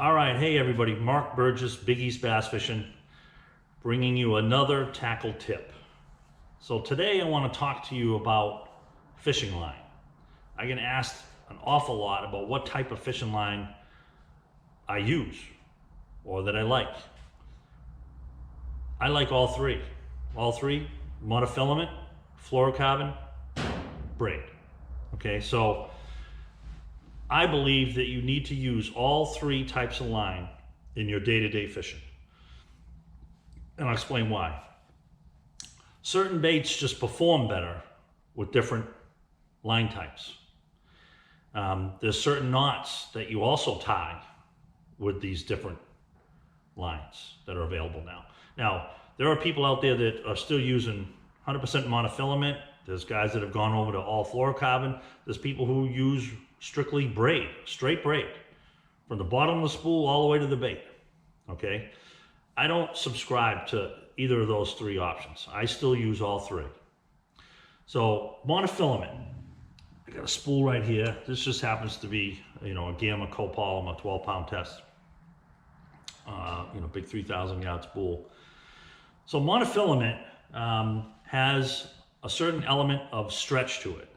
All right, hey everybody, Mark Burgess, Big East Bass Fishing, bringing you another tackle tip. So today I want to talk to you about fishing line. I get asked an awful lot about what type of fishing line I use or that I like. I like all three. Monofilament, fluorocarbon, braid. Okay, so I believe that you need to use all three types of line in your day-to-day fishing. And I'll explain why. Certain baits just perform better with different line types. There's certain knots that you also tie with these different lines that are available now. Now, there are people out there that are still using 100% monofilament. There's guys that have gone over to all fluorocarbon. There's people who use strictly braid, straight braid, from the bottom of the spool all the way to the bait, okay? I don't subscribe to either of those three options. I still use all three. So monofilament, I got a spool right here. This just happens to be, a Gamma copolymer 12-pound test, big 3,000 yard spool. So monofilament has a certain element of stretch to it.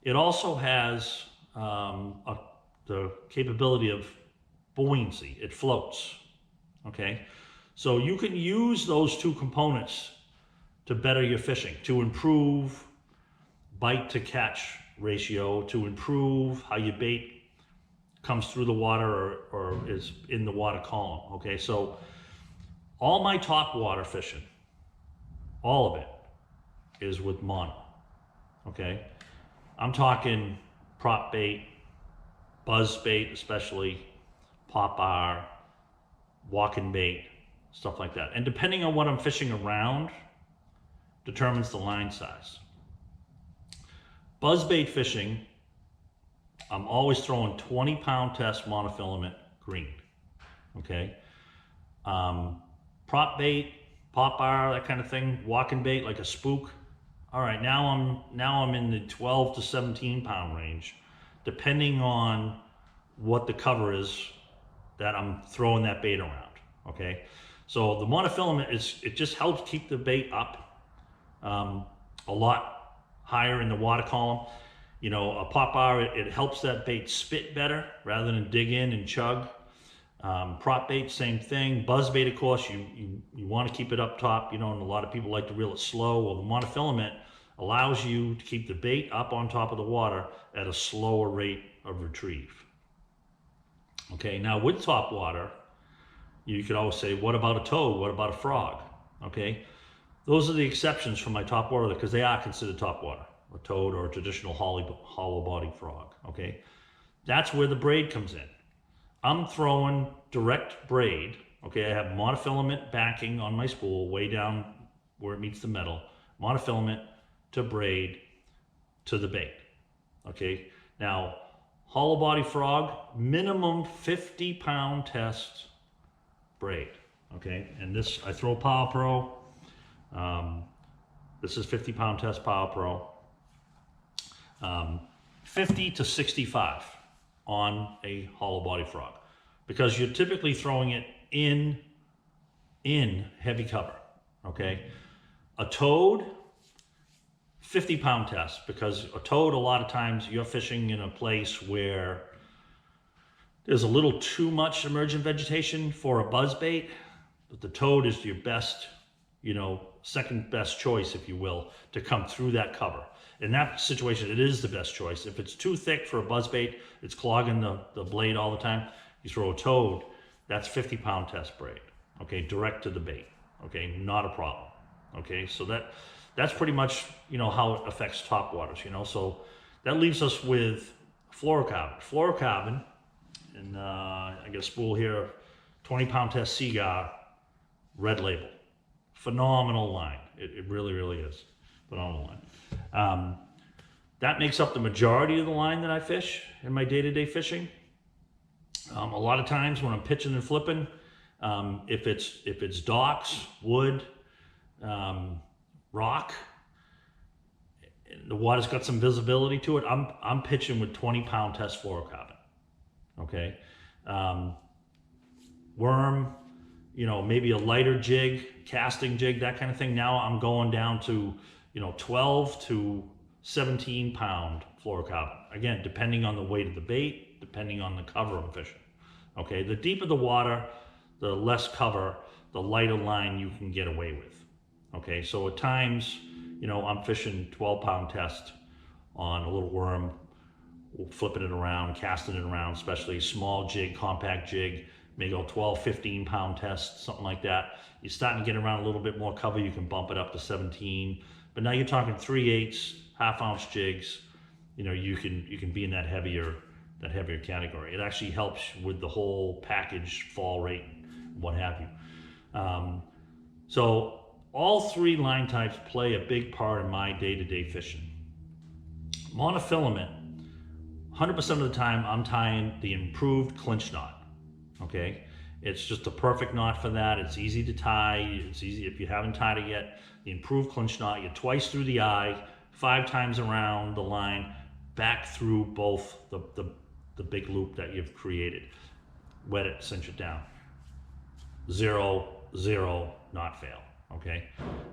It also has the capability of buoyancy. It floats, okay? So you can use those two components to better your fishing, to improve bite to catch ratio, to improve how your bait comes through the water or is in the water column, okay? So all my top water fishing, all of it is with mono, okay? I'm talking prop bait, buzz bait especially, popper, walking bait, stuff like that. And depending on what I'm fishing around, determines the line size. Buzz bait fishing, I'm always throwing 20-pound test monofilament green, okay? Prop bait, popper, that kind of thing, walking bait like a spook. All right, now I'm in the 12 to 17 pound range, depending on what the cover is that I'm throwing that bait around, okay? So the monofilament it just helps keep the bait up a lot higher in the water column. A popper, it helps that bait spit better rather than dig in and chug. Prop bait, same thing. Buzz bait, of course, you want to keep it up top, and a lot of people like to reel it slow. Well, the monofilament allows you to keep the bait up on top of the water at a slower rate of retrieve. Okay, now with top water, you could always say, what about a toad? What about a frog? Okay, those are the exceptions from my top water because they are considered top water, a toad or a traditional hollow body frog, okay? That's where the braid comes in. I'm throwing direct braid, okay? I have monofilament backing on my spool way down where it meets the metal, monofilament to braid to the bait, okay? Now, hollow body frog, minimum 50-pound test braid, okay? And this, I throw Power Pro. This is 50-pound test Power Pro. 50 to 65 on a hollow body frog because you're typically throwing it in heavy cover, okay? A toad, 50-pound test because a toad, a lot of times you're fishing in a place where there's a little too much emergent vegetation for a buzz bait, but the toad is your best, second best choice, if you will, to come through that cover. In that situation, it is the best choice. If it's too thick for a buzz bait, it's clogging the blade all the time, you throw a toad, that's 50-pound test braid, okay, direct to the bait, okay, not a problem, okay? So that's pretty much, how it affects top waters, so that leaves us with fluorocarbon. Fluorocarbon, and I got a spool here, 20-pound test Cigar, red label. Phenomenal line. It really, really is. Phenomenal line. That makes up the majority of the line that I fish in my day-to-day fishing. A lot of times when I'm pitching and flipping, if it's docks, wood, rock, the water's got some visibility to it, I'm pitching with 20-pound test fluorocarbon. Okay, worm, maybe a lighter jig, casting jig, that kind of thing. Now I'm going down to, 12 to 17 pound fluorocarbon. Again, depending on the weight of the bait, depending on the cover I'm fishing. Okay, the deeper the water, the less cover, the lighter line you can get away with. Okay, so at times, I'm fishing 12-pound test on a little worm, flipping it around, casting it around, especially small jig, compact jig, maybe go 12, 15-pound test, something like that. You're starting to get around a little bit more cover, you can bump it up to 17. But now you're talking 3/8, half-ounce jigs. You can be in that heavier category. It actually helps with the whole package fall rate, what have you. So all three line types play a big part in my day-to-day fishing. Monofilament, 100% of the time I'm tying the improved clinch knot. Okay, it's just a perfect knot for that. It's easy to tie. It's easy if you haven't tied it yet. The improved clinch knot, you're twice through the eye, 5 times around the line, back through both the big loop that you've created. Wet it, cinch it down. 0, 0, not fail. Okay,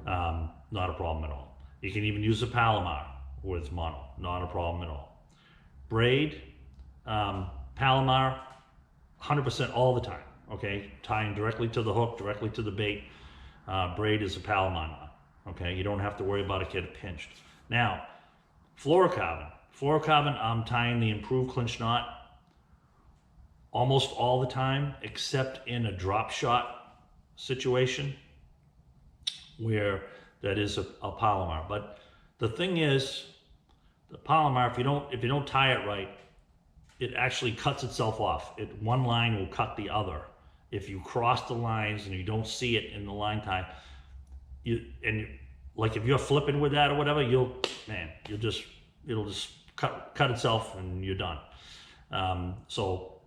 not a problem at all. You can even use a Palomar with mono, not a problem at all. Braid, Palomar, 100% all the time. Okay, tying directly to the hook, directly to the bait. Braid is a Palomar knot. Okay, you don't have to worry about it getting pinched. Now, fluorocarbon, I'm tying the improved clinch knot almost all the time, except in a drop shot situation where that is a Palomar. But the thing is, the Palomar, if you don't tie it right, it actually cuts itself off. One line will cut the other. If you cross the lines and you don't see it in the line tie, like if you're flipping with that or whatever, it'll just cut itself and you're done. So,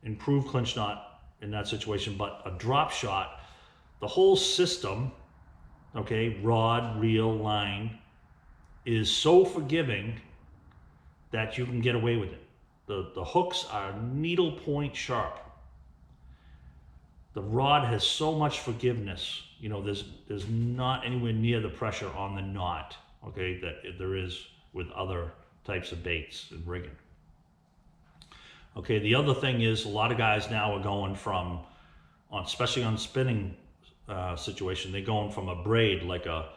improve clinch knot in that situation, but a drop shot, the whole system, okay, rod, reel, line, is so forgiving that you can get away with it. The hooks are needle point sharp. The rod has so much forgiveness. There's not anywhere near the pressure on the knot, okay, that there is with other types of baits and rigging. Okay, the other thing is a lot of guys now are going from, especially on spinning situation, they're going from a braid like a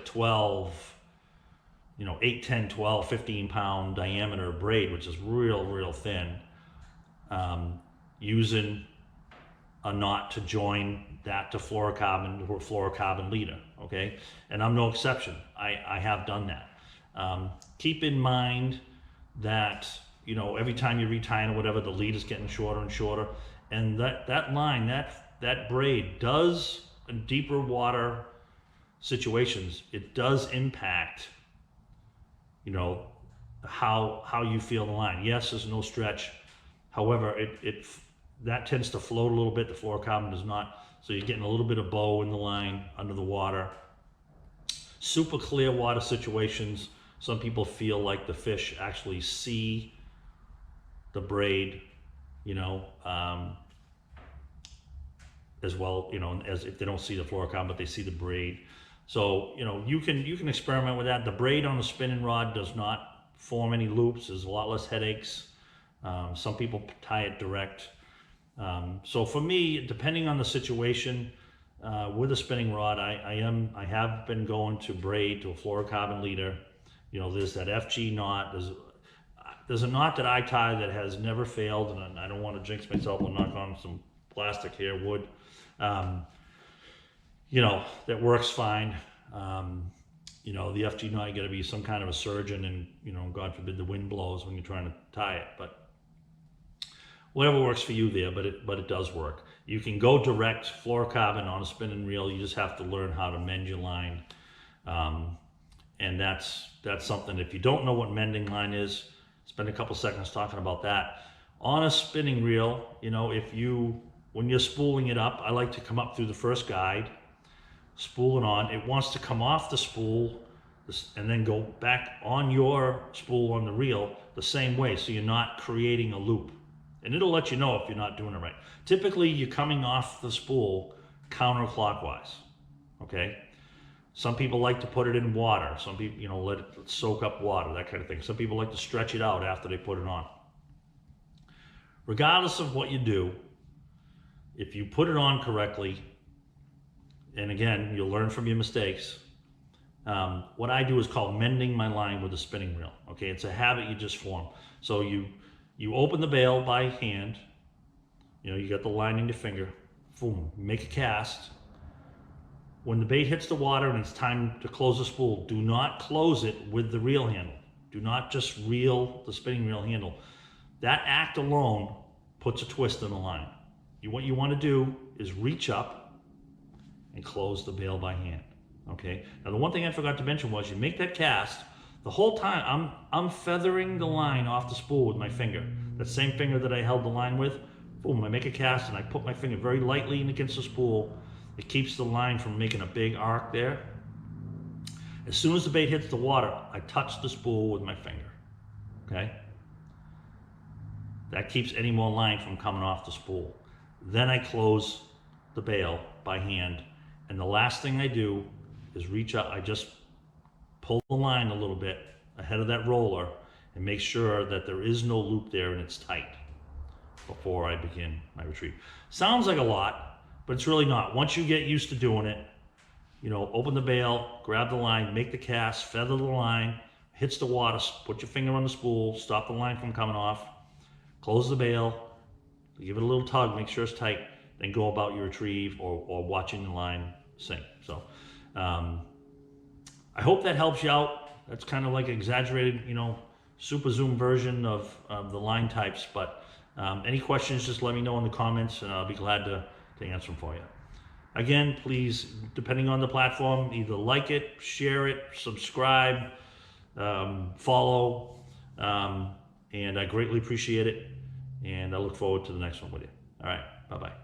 12, 8, 10, 12, 15 pound diameter braid, which is real thin, using a knot to join that to fluorocarbon or fluorocarbon leader, okay? And I'm no exception. I have done that. Keep in mind that, every time you retie or whatever, the lead is getting shorter and shorter. And that line, that braid does, in deeper water situations, it does impact, how you feel the line. Yes, there's no stretch. However, that tends to float a little bit. The fluorocarbon does not. So you're getting a little bit of bow in the line under the water. Super clear water situations, some people feel like the fish actually see the braid, as well, as if they don't see the fluorocarbon, but they see the braid. So, you can experiment with that. The braid on the spinning rod does not form any loops. There's a lot less headaches. Some people tie it direct. So for me, depending on the situation, with a spinning rod, I have been going to braid, to a fluorocarbon leader. There's that FG knot. There's a knot that I tie that has never failed, and I don't want to jinx myself. I'll knock on some plastic here, wood. That works fine. The FG knot, you got to be some kind of a surgeon, and God forbid the wind blows when you're trying to tie it. But whatever works for you there, but it does work. You can go direct fluorocarbon on a spinning reel. You just have to learn how to mend your line, and that's something. If you don't know what mending line is, spend a couple seconds talking about that. On a spinning reel, when you're spooling it up, I like to come up through the first guide, spool it on. It wants to come off the spool and then go back on your spool on the reel the same way, so you're not creating a loop. And it'll let you know if you're not doing it right. Typically, you're coming off the spool counterclockwise, okay? Some people like to put it in water. Some people, you know, let it soak up water, that kind of thing. Some people like to stretch it out after they put it on. Regardless of what you do, if you put it on correctly, and again, you'll learn from your mistakes, what I do is called mending my line with a spinning reel. Okay, it's a habit you just form. So you open the bail by hand. You know, you got the line in your finger. Boom, make a cast. When the bait hits the water and it's time to close the spool, do not close it with the reel handle. Do not just reel the spinning reel handle. That act alone puts a twist in the line. What you want to do is reach up and close the bail by hand. Okay. Now the one thing I forgot to mention was you make that cast. The whole time I'm feathering the line off the spool with my finger. That same finger that I held the line with. Boom, I make a cast and I put my finger very lightly in against the spool. It keeps the line from making a big arc there. As soon as the bait hits the water, I touch the spool with my finger. Okay. That keeps any more line from coming off the spool. Then I close the bail by hand. And the last thing I do is reach up. I just pull the line a little bit ahead of that roller and make sure that there is no loop there and it's tight before I begin my retrieve. Sounds like a lot, but it's really not. Once you get used to doing it, you know, open the bail, grab the line, make the cast, feather the line, hits the water, put your finger on the spool, stop the line from coming off, close the bail, give it a little tug, make sure it's tight, then go about your retrieve or watching the line sink. So I hope that helps you out. That's kind of like an exaggerated, you know, super zoom version of the line types. But any questions, just let me know in the comments and I'll be glad to answer them for you. Again, please, depending on the platform, either like it, share it, subscribe, follow, and I greatly appreciate it. And I look forward to the next one with you. All right, bye-bye.